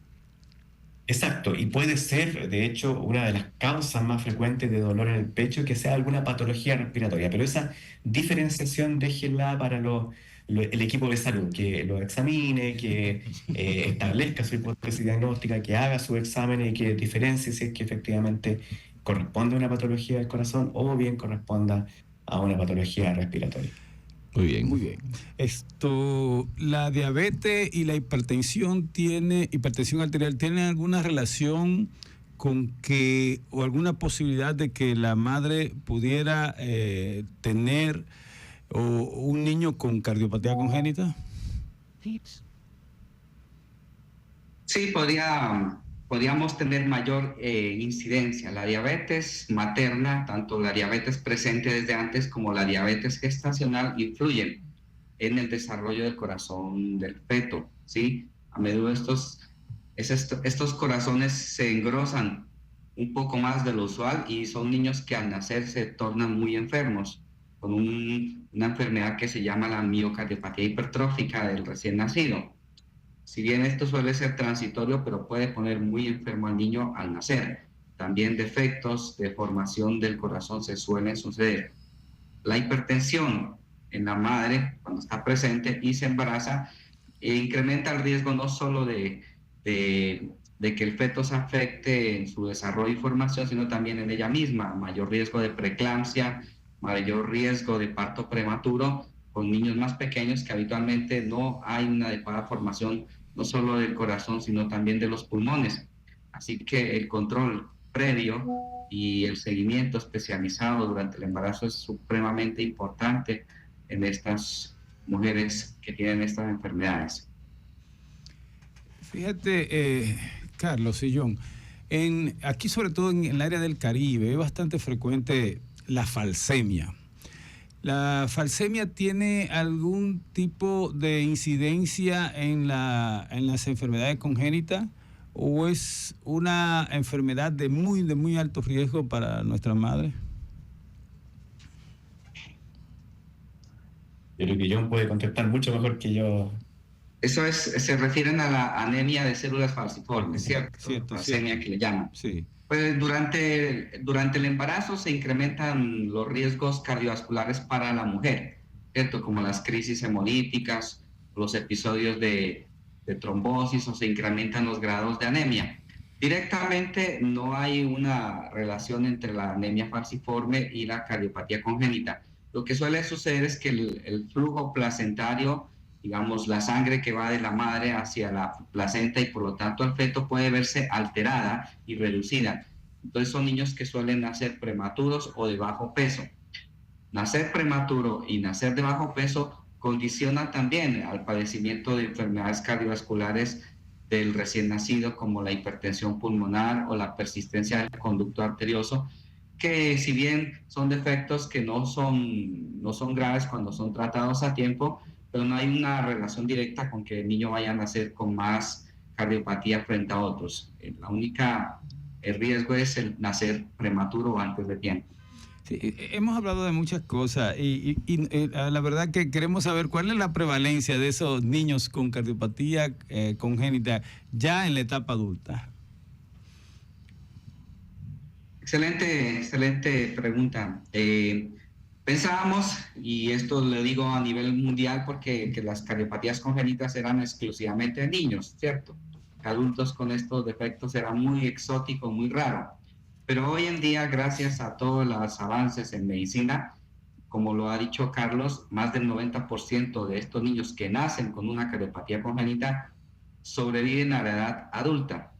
Exacto, y puede ser, de hecho, una de las causas más frecuentes de dolor en el pecho que sea alguna patología respiratoria, pero esa diferenciación déjenla para el equipo de salud, que lo examine, que establezca su hipótesis diagnóstica, que haga su examen y que diferencie si es que efectivamente corresponde a una patología del corazón o bien corresponda a una patología respiratoria. Muy bien, muy bien. La diabetes y la hipertensión arterial, ¿tienen alguna relación con que, o alguna posibilidad de que la madre pudiera tener un niño con cardiopatía congénita? Sí, podríamos tener mayor incidencia. La diabetes materna, tanto la diabetes presente desde antes como la diabetes gestacional, influyen en el desarrollo del corazón del feto, ¿sí? A menudo estos corazones se engrosan un poco más de lo usual y son niños que al nacer se tornan muy enfermos, con una enfermedad que se llama la miocardiopatía hipertrófica del recién nacido. Si bien esto suele ser transitorio, pero puede poner muy enfermo al niño al nacer. También defectos de formación del corazón se suelen suceder. La hipertensión en la madre, cuando está presente y se embaraza, incrementa el riesgo no solo de que el feto se afecte en su desarrollo y formación, sino también en ella misma. Mayor riesgo de preeclampsia, mayor riesgo de parto prematuro con niños más pequeños, que habitualmente no hay una adecuada formación no solo del corazón, sino también de los pulmones. Así que el control previo y el seguimiento especializado durante el embarazo es supremamente importante en estas mujeres que tienen estas enfermedades. Fíjate, Carlos y John, aquí sobre todo en el área del Caribe es bastante frecuente la falsemia. ¿La falsemia tiene algún tipo de incidencia en las enfermedades congénitas o es una enfermedad de muy alto riesgo para nuestras madres? Yo creo que John puede contestar mucho mejor que yo. Se refieren a la anemia de células falciformes, ¿cierto? Falsemia que le llaman. Sí. Pues durante el embarazo se incrementan los riesgos cardiovasculares para la mujer, ¿cierto? Como las crisis hemolíticas, los episodios de trombosis, o se incrementan los grados de anemia. Directamente no hay una relación entre la anemia falciforme y la cardiopatía congénita. Lo que suele suceder es que el flujo placentario, digamos, la sangre que va de la madre hacia la placenta y por lo tanto al feto, puede verse alterada y reducida. Entonces son niños que suelen nacer prematuros o de bajo peso. Nacer prematuro y nacer de bajo peso condiciona también al padecimiento de enfermedades cardiovasculares del recién nacido, como la hipertensión pulmonar o la persistencia del conducto arterioso, que si bien son defectos que no son graves cuando son tratados a tiempo, pero no hay una relación directa con que el niño vaya a nacer con más cardiopatía frente a otros. El riesgo es el nacer prematuro o antes de tiempo. Sí, hemos hablado de muchas cosas y la verdad que queremos saber cuál es la prevalencia de esos niños con cardiopatía congénita ya en la etapa adulta. Excelente pregunta. Pensábamos, y esto lo digo a nivel mundial, porque que las cardiopatías congénitas eran exclusivamente de niños, ¿cierto? Adultos con estos defectos era muy exótico, muy raro. Pero hoy en día, gracias a todos los avances en medicina, como lo ha dicho Carlos, más del 90% de estos niños que nacen con una cardiopatía congénita sobreviven a la edad adulta.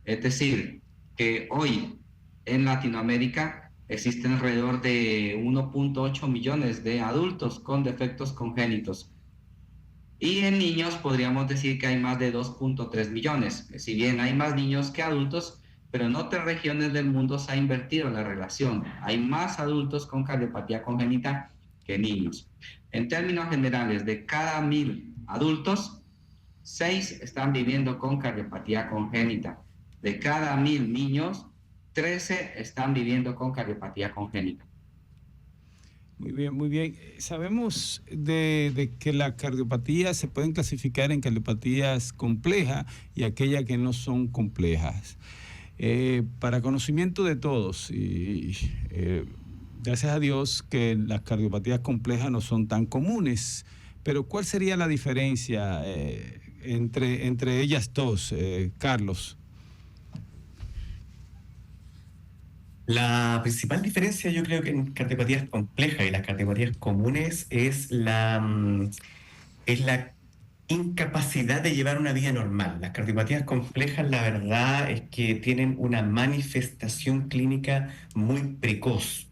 Es decir, que hoy en Latinoamérica existen alrededor de 1.8 millones de adultos con defectos congénitos. Y en niños podríamos decir que hay más de 2.3 millones. Si bien hay más niños que adultos, pero en otras regiones del mundo se ha invertido la relación. Hay más adultos con cardiopatía congénita que niños. En términos generales, de cada 1.000 adultos, 6 están viviendo con cardiopatía congénita. De cada 1.000 niños, 13 están viviendo con cardiopatía congénita. Muy bien, muy bien. Sabemos de que las cardiopatías se pueden clasificar en cardiopatías complejas y aquellas que no son complejas. Para conocimiento de todos, gracias a Dios que las cardiopatías complejas no son tan comunes, pero ¿cuál sería la diferencia entre ellas dos, Carlos? La principal diferencia, yo creo que en cardiopatías complejas y las cardiopatías comunes es la incapacidad de llevar una vida normal. Las cardiopatías complejas, la verdad es que tienen una manifestación clínica muy precoz.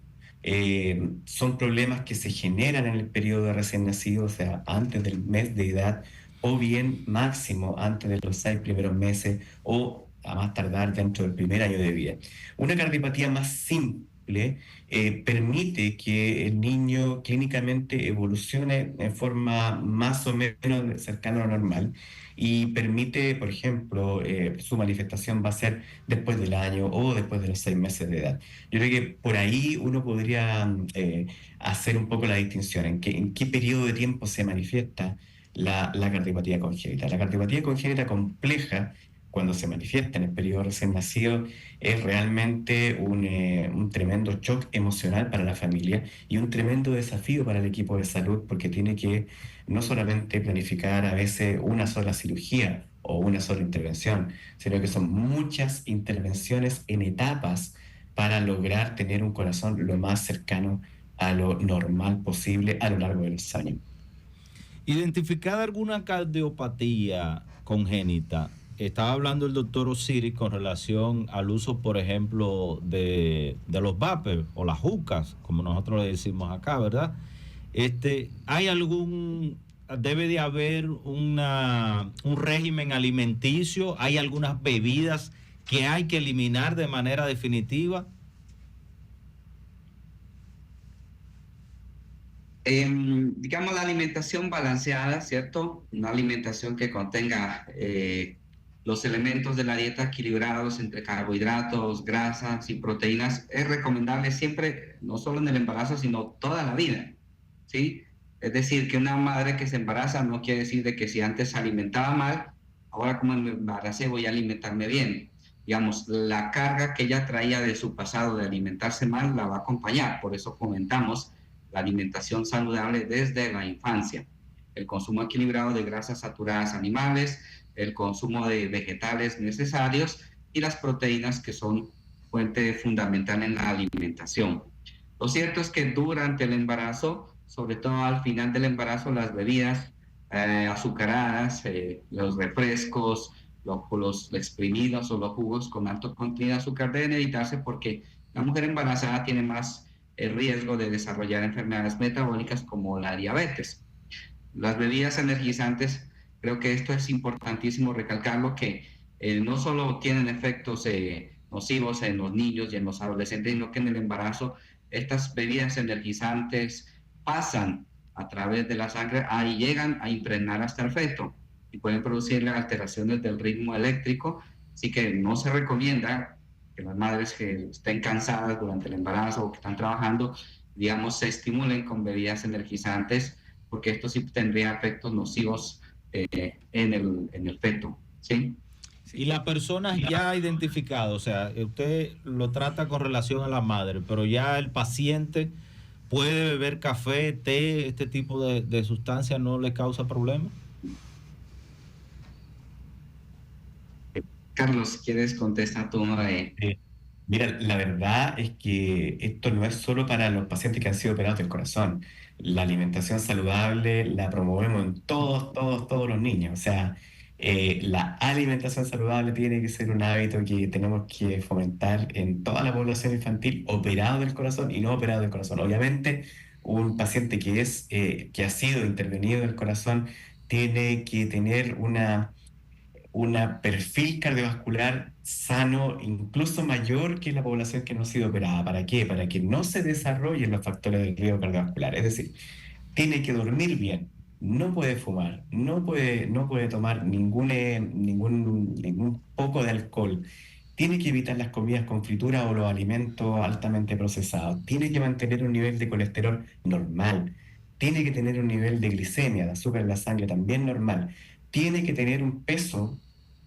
Son problemas que se generan en el periodo de recién nacido, o sea, antes del mes de edad, o bien máximo antes de los 6 primeros meses, o a más tardar dentro del primer año de vida. Una cardiopatía más simple permite que el niño clínicamente evolucione en forma más o menos cercana a lo normal y permite, por ejemplo, su manifestación va a ser después del año o después de los 6 meses de edad. Yo creo que por ahí uno podría hacer un poco la distinción en qué periodo de tiempo se manifiesta la cardiopatía congénita. La cardiopatía congénita compleja, cuando se manifiesta en el periodo recién nacido, es realmente un tremendo shock emocional para la familia y un tremendo desafío para el equipo de salud, porque tiene que no solamente planificar a veces una sola cirugía o una sola intervención, sino que son muchas intervenciones en etapas para lograr tener un corazón lo más cercano a lo normal posible a lo largo de los años. Identificada alguna cardiopatía congénita, estaba hablando el doctor Osiris con relación al uso, por ejemplo, de los vapers o las jucas, como nosotros le decimos acá, ¿verdad? Debe de haber un régimen alimenticio, hay algunas bebidas que hay que eliminar de manera definitiva. Digamos, la alimentación balanceada, ¿cierto? Una alimentación que contenga los elementos de la dieta equilibrados entre carbohidratos, grasas y proteínas, es recomendable siempre, no solo en el embarazo, sino toda la vida, ¿sí? Es decir, que una madre que se embaraza no quiere decir de que si antes se alimentaba mal, ahora como me embaracé voy a alimentarme bien. Digamos, la carga que ella traía de su pasado de alimentarse mal la va a acompañar, por eso fomentamos la alimentación saludable desde la infancia. El consumo equilibrado de grasas saturadas animales, el consumo de vegetales necesarios y las proteínas que son fuente fundamental en la alimentación. Lo cierto es que durante el embarazo, sobre todo al final del embarazo, las bebidas azucaradas, los refrescos, los exprimidos o los jugos con alto contenido de azúcar deben evitarse porque la mujer embarazada tiene más el riesgo de desarrollar enfermedades metabólicas como la diabetes. Las bebidas energizantes, creo que esto es importantísimo recalcarlo, que no solo tienen efectos nocivos en los niños y en los adolescentes, sino que en el embarazo estas bebidas energizantes pasan a través de la sangre y llegan a impregnar hasta el feto y pueden producir alteraciones del ritmo eléctrico, así que no se recomienda que las madres que estén cansadas durante el embarazo o que están trabajando, digamos, se estimulen con bebidas energizantes, porque esto sí tendría efectos nocivos en el feto, ¿sí? Y la persona ya identificada, o sea, usted lo trata con relación a la madre, pero ya el paciente puede beber café, té, este tipo de sustancias no le causa problema. Carlos, ¿quieres contestar tú? Mira, la verdad es que esto no es solo para los pacientes que han sido operados del corazón. La alimentación saludable la promovemos en todos los niños. O sea, la alimentación saludable tiene que ser un hábito que tenemos que fomentar en toda la población infantil, operado del corazón y no operado del corazón. Obviamente, un paciente que ha sido intervenido del corazón tiene que tener una perfil cardiovascular sano, incluso mayor que la población que no ha sido operada. ¿Para qué? Para que no se desarrollen los factores del riesgo cardiovascular. Es decir, tiene que dormir bien, no puede fumar, no puede tomar ningún poco de alcohol, tiene que evitar las comidas con fritura o los alimentos altamente procesados, tiene que mantener un nivel de colesterol normal, tiene que tener un nivel de glicemia, de azúcar en la sangre también normal, tiene que tener un peso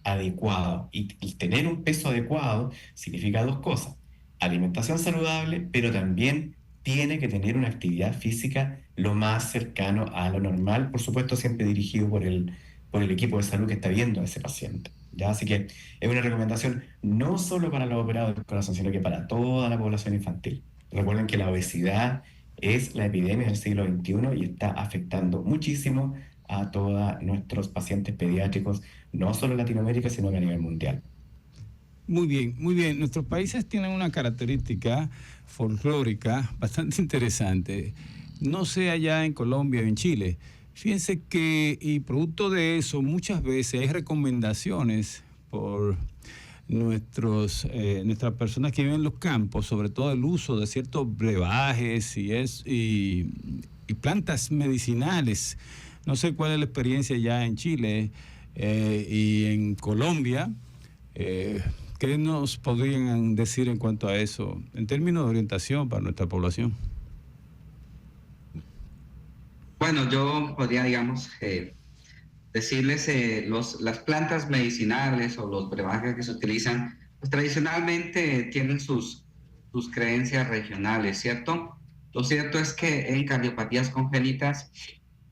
adecuado. Y tener un peso adecuado significa dos cosas: alimentación saludable, pero también tiene que tener una actividad física lo más cercano a lo normal, por supuesto siempre dirigido por el equipo de salud que está viendo a ese paciente. ¿Ya? Así que es una recomendación no solo para los operados del corazón, sino que para toda la población infantil. Recuerden que la obesidad es la epidemia del siglo XXI y está afectando muchísimo a todos nuestros pacientes pediátricos, no solo en Latinoamérica, sino que a nivel mundial. Muy bien, muy bien. Nuestros países tienen una característica folclórica bastante interesante. No sé allá en Colombia o en Chile. Fíjense que, y producto de eso, muchas veces hay recomendaciones por nuestras personas que viven en los campos, sobre todo el uso de ciertos brebajes y plantas medicinales. No sé cuál es la experiencia ya en Chile y en Colombia. ¿Qué nos podrían decir en cuanto a eso, en términos de orientación para nuestra población? Bueno, yo podría, digamos, decirles, las plantas medicinales o los brebajes que se utilizan, pues tradicionalmente tienen sus creencias regionales, ¿cierto? Lo cierto es que en cardiopatías congénitas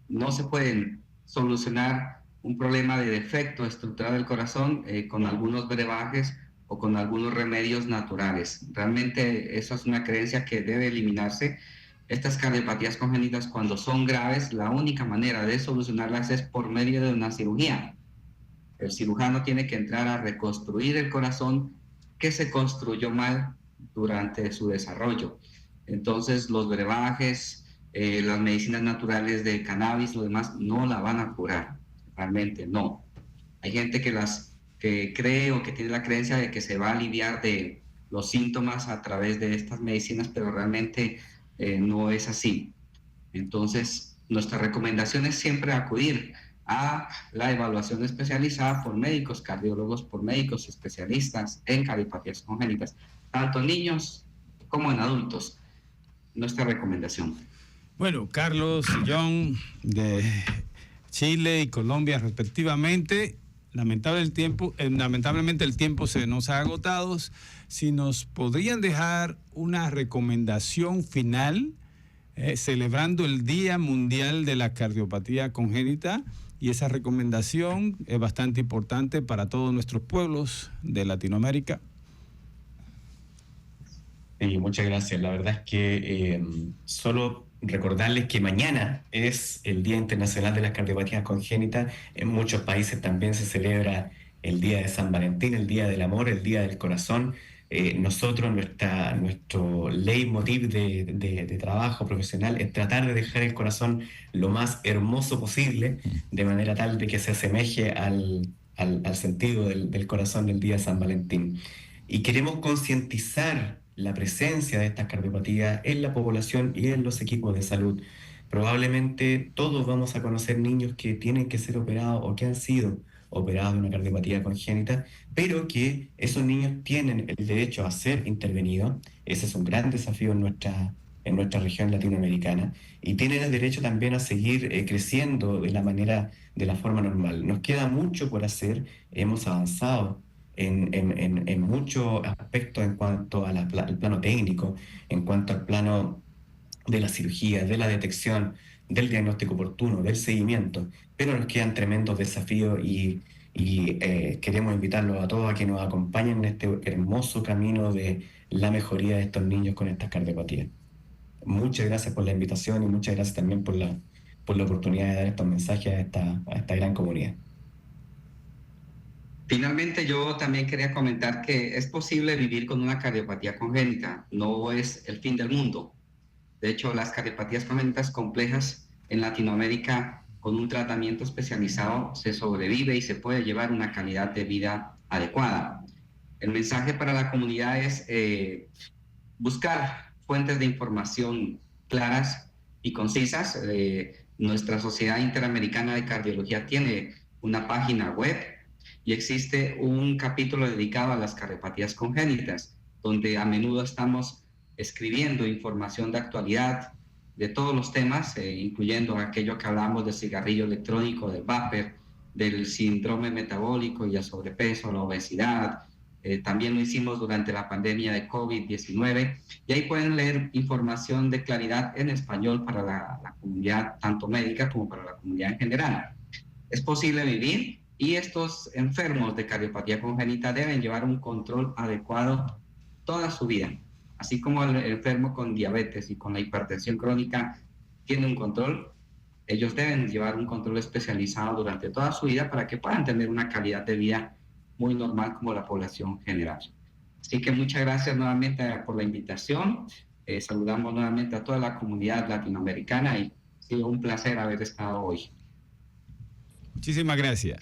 no se pueden solucionar un problema de defecto estructural del corazón con algunos brebajes o con algunos remedios naturales. Realmente eso es una creencia que debe eliminarse. Estas cardiopatías congénitas, cuando son graves, la única manera de solucionarlas es por medio de una cirugía. El cirujano tiene que entrar a reconstruir el corazón que se construyó mal durante su desarrollo. Entonces, los brebajes, las medicinas naturales de cannabis, lo demás, no la van a curar. Realmente no. Hay gente que cree o que tiene la creencia de que se va a aliviar de los síntomas a través de estas medicinas, pero realmente no es así. Entonces, nuestra recomendación es siempre acudir a la evaluación especializada por médicos cardiólogos, por médicos especialistas en cardiopatías congénitas, tanto en niños como en adultos. Nuestra recomendación. Bueno, Carlos y John, de Chile y Colombia respectivamente, lamentablemente el tiempo se nos ha agotado. Si nos podrían dejar una recomendación final, celebrando el Día Mundial de la Cardiopatía Congénita, y esa recomendación es bastante importante para todos nuestros pueblos de Latinoamérica. Sí, muchas gracias. La verdad es que solo recordarles que mañana es el Día Internacional de las Cardiopatías Congénitas. En muchos países también se celebra el Día de San Valentín, el Día del Amor, el Día del Corazón. Nosotros, nuestro leitmotiv de trabajo profesional es tratar de dejar el corazón lo más hermoso posible, de manera tal de que se asemeje al sentido del corazón del Día de San Valentín. Y queremos concientizar la presencia de estas cardiopatías en la población y en los equipos de salud. Probablemente todos vamos a conocer niños que tienen que ser operados o que han sido operados de una cardiopatía congénita, pero que esos niños tienen el derecho a ser intervenidos. Ese es un gran desafío en nuestra región latinoamericana, y tienen el derecho también a seguir creciendo de la forma normal. Nos queda mucho por hacer, hemos avanzado en muchos aspectos en cuanto al plano técnico, en cuanto al plano de la cirugía, de la detección, del diagnóstico oportuno, del seguimiento, pero nos quedan tremendos desafíos y queremos invitarlos a todos a que nos acompañen en este hermoso camino de la mejoría de estos niños con estas cardiopatías. Muchas gracias por la invitación y muchas gracias también por la oportunidad de dar estos mensajes a esta gran comunidad. Finalmente, yo también quería comentar que es posible vivir con una cardiopatía congénita, no es el fin del mundo. De hecho, las cardiopatías congénitas complejas en Latinoamérica, con un tratamiento especializado, se sobrevive y se puede llevar una calidad de vida adecuada. El mensaje para la comunidad es buscar fuentes de información claras y concisas. Nuestra Sociedad Interamericana de Cardiología tiene una página web y existe un capítulo dedicado a las cardiopatías congénitas, donde a menudo estamos escribiendo información de actualidad de todos los temas, incluyendo aquello que hablamos del cigarrillo electrónico, del vapor, del síndrome metabólico y el sobrepeso, la obesidad, También lo hicimos durante la pandemia de COVID-19 y ahí pueden leer información de claridad en español para la comunidad, tanto médica como para la comunidad en general. Es posible vivir y estos enfermos de cardiopatía congénita deben llevar un control adecuado toda su vida. Así como el enfermo con diabetes y con la hipertensión crónica tiene un control, ellos deben llevar un control especializado durante toda su vida para que puedan tener una calidad de vida muy normal como la población general. Así que muchas gracias nuevamente por la invitación. Saludamos nuevamente a toda la comunidad latinoamericana y ha sido un placer haber estado hoy. Muchísimas gracias.